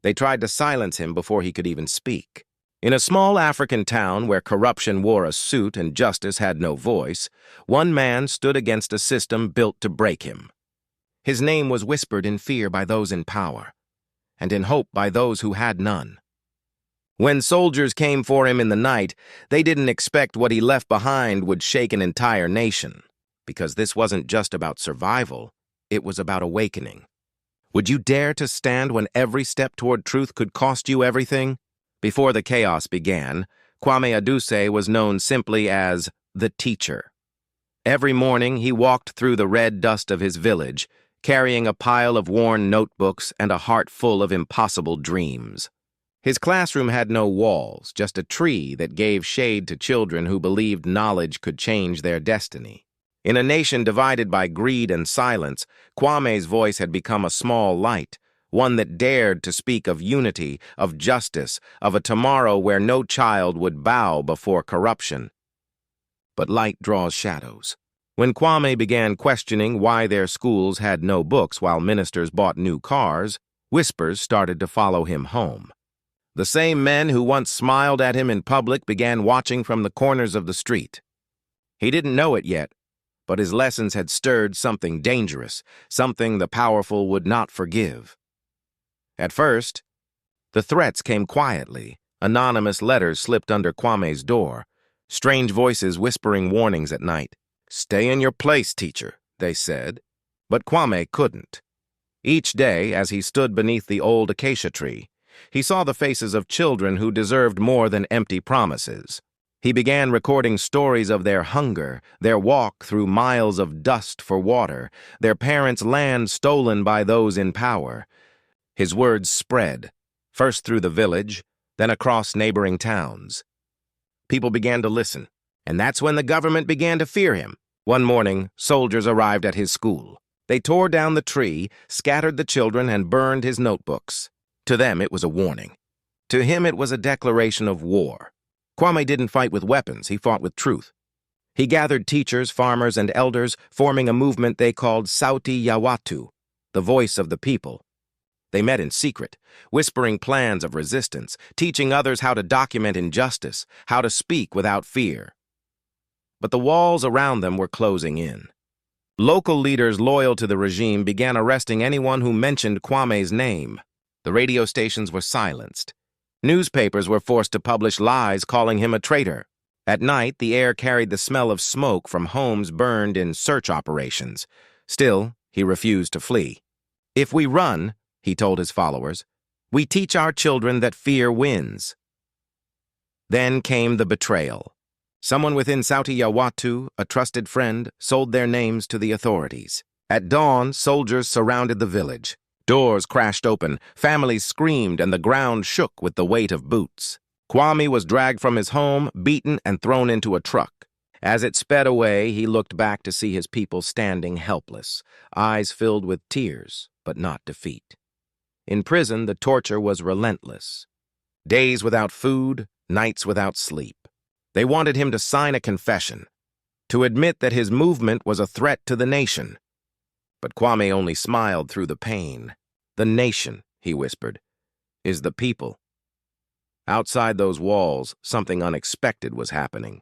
They tried to silence him before he could even speak. In a small African town where corruption wore a suit and justice had no voice, one man stood against a system built to break him. His name was whispered in fear by those in power, and in hope by those who had none. When soldiers came for him in the night, they didn't expect what he left behind would shake an entire nation, because this wasn't just about survival, it was about awakening. Would you dare to stand when every step toward truth could cost you everything? Before the chaos began, Kwame Aduse was known simply as the teacher. Every morning he walked through the red dust of his village, carrying a pile of worn notebooks and a heart full of impossible dreams. His classroom had no walls, just a tree that gave shade to children who believed knowledge could change their destiny. In a nation divided by greed and silence, Kwame's voice had become a small light, one that dared to speak of unity, of justice, of a tomorrow where no child would bow before corruption. But light draws shadows. When Kwame began questioning why their schools had no books while ministers bought new cars, whispers started to follow him home. The same men who once smiled at him in public began watching from the corners of the street. He didn't know it yet, but his lessons had stirred something dangerous, something the powerful would not forgive. At first, the threats came quietly. Anonymous letters slipped under Kwame's door, strange voices whispering warnings at night. "Stay in your place, teacher," they said. But Kwame couldn't. Each day, as he stood beneath the old acacia tree, he saw the faces of children who deserved more than empty promises. He began recording stories of their hunger, their walk through miles of dust for water, their parents' land stolen by those in power. His words spread, first through the village, then across neighboring towns. People began to listen, and that's when the government began to fear him. One morning, soldiers arrived at his school. They tore down the tree, scattered the children, and burned his notebooks. To them, it was a warning. To him, it was a declaration of war. Kwame didn't fight with weapons, he fought with truth. He gathered teachers, farmers, and elders, forming a movement they called Sauti ya Watu, the voice of the people. They met in secret, whispering plans of resistance, teaching others how to document injustice, how to speak without fear. But the walls around them were closing in. Local leaders loyal to the regime began arresting anyone who mentioned Kwame's name. The radio stations were silenced. Newspapers were forced to publish lies calling him a traitor. At night, the air carried the smell of smoke from homes burned in search operations. Still, he refused to flee. "If we run," he told his followers, "we teach our children that fear wins." Then came the betrayal. Someone within Sauti ya Watu, a trusted friend, sold their names to the authorities. At dawn, soldiers surrounded the village. Doors crashed open, families screamed, and the ground shook with the weight of boots. Kwame was dragged from his home, beaten, and thrown into a truck. As it sped away, he looked back to see his people standing helpless, eyes filled with tears, but not defeat. In prison, the torture was relentless. Days without food, nights without sleep. They wanted him to sign a confession, to admit that his movement was a threat to the nation. But Kwame only smiled through the pain. "The nation," he whispered, "is the people." Outside those walls, something unexpected was happening.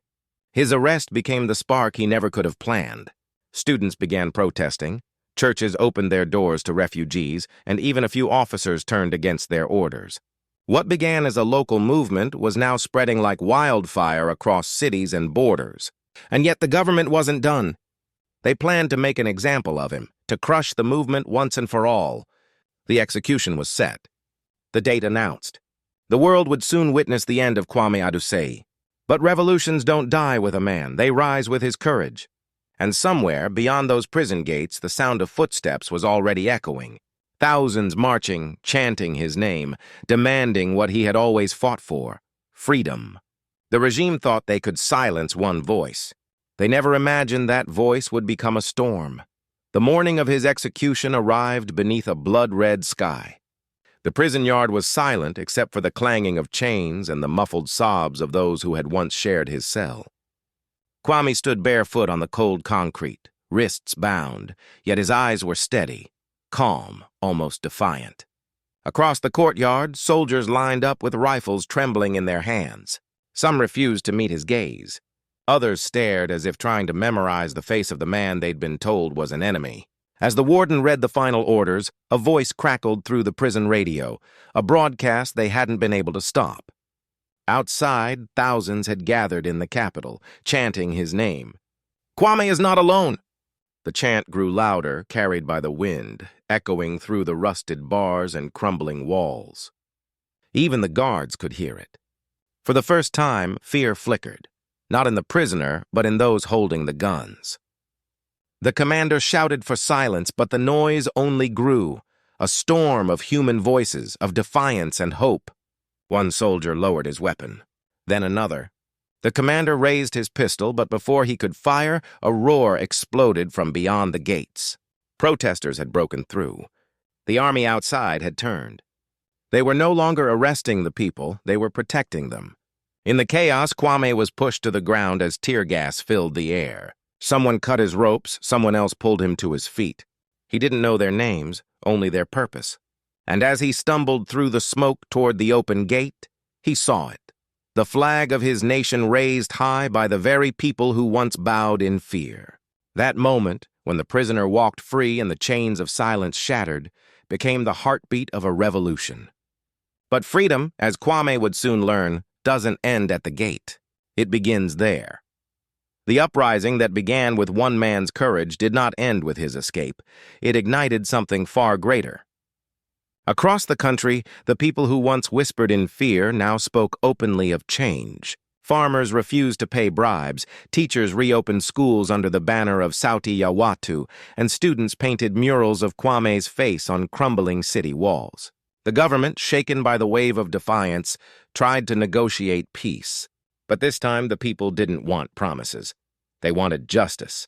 His arrest became the spark he never could have planned. Students began protesting, churches opened their doors to refugees, and even a few officers turned against their orders. What began as a local movement was now spreading like wildfire across cities and borders. And yet the government wasn't done. They planned to make an example of him, to crush the movement once and for all. The execution was set. The date announced. The world would soon witness the end of Kwame Aduse. But revolutions don't die with a man, they rise with his courage. And somewhere, beyond those prison gates, the sound of footsteps was already echoing. Thousands marching, chanting his name, demanding what he had always fought for, freedom. The regime thought they could silence one voice. They never imagined that voice would become a storm. The morning of his execution arrived beneath a blood-red sky. The prison yard was silent except for the clanging of chains and the muffled sobs of those who had once shared his cell. Kwame stood barefoot on the cold concrete, wrists bound, yet his eyes were steady, calm, almost defiant. Across the courtyard, soldiers lined up with rifles trembling in their hands. Some refused to meet his gaze. Others stared as if trying to memorize the face of the man they'd been told was an enemy. As the warden read the final orders, a voice crackled through the prison radio, a broadcast they hadn't been able to stop. Outside, thousands had gathered in the capital, chanting his name. "Kwame is not alone!" The chant grew louder, carried by the wind, echoing through the rusted bars and crumbling walls. Even the guards could hear it. For the first time, fear flickered, not in the prisoner, but in those holding the guns. The commander shouted for silence, but the noise only grew, a storm of human voices, of defiance and hope. One soldier lowered his weapon, then another. The commander raised his pistol, but before he could fire, a roar exploded from beyond the gates. Protesters had broken through. The army outside had turned. They were no longer arresting the people, they were protecting them. In the chaos, Kwame was pushed to the ground as tear gas filled the air. Someone cut his ropes, someone else pulled him to his feet. He didn't know their names, only their purpose. And as he stumbled through the smoke toward the open gate, he saw it. The flag of his nation raised high by the very people who once bowed in fear. That moment, when the prisoner walked free and the chains of silence shattered, became the heartbeat of a revolution. But freedom, as Kwame would soon learn, doesn't end at the gate. It begins there. The uprising that began with one man's courage did not end with his escape. It ignited something far greater. Across the country, the people who once whispered in fear now spoke openly of change. Farmers refused to pay bribes, teachers reopened schools under the banner of Sauti ya Watu, and students painted murals of Kwame's face on crumbling city walls. The government, shaken by the wave of defiance, tried to negotiate peace. But this time the people didn't want promises. They wanted justice.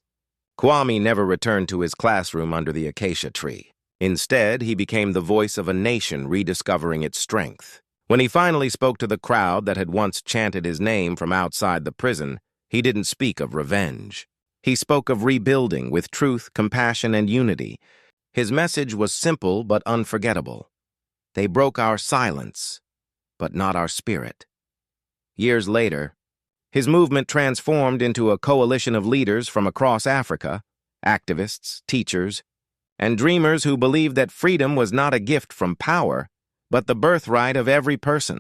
Kwame never returned to his classroom under the acacia tree. Instead, he became the voice of a nation rediscovering its strength. When he finally spoke to the crowd that had once chanted his name from outside the prison, he didn't speak of revenge. He spoke of rebuilding with truth, compassion, and unity. His message was simple but unforgettable. They broke our silence, but not our spirit. Years later, his movement transformed into a coalition of leaders from across Africa, activists, teachers, and dreamers who believed that freedom was not a gift from power, but the birthright of every person.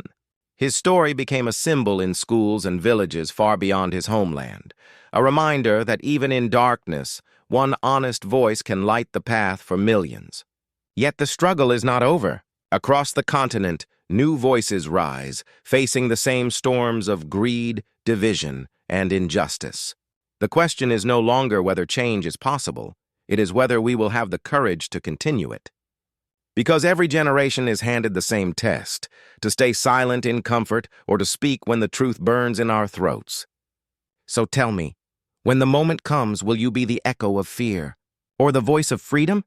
His story became a symbol in schools and villages far beyond his homeland, a reminder that even in darkness, one honest voice can light the path for millions. Yet the struggle is not over. Across the continent, new voices rise, facing the same storms of greed, division, and injustice. The question is no longer whether change is possible. It is whether we will have the courage to continue it. Because every generation is handed the same test, to stay silent in comfort or to speak when the truth burns in our throats. So tell me, when the moment comes, will you be the echo of fear or the voice of freedom?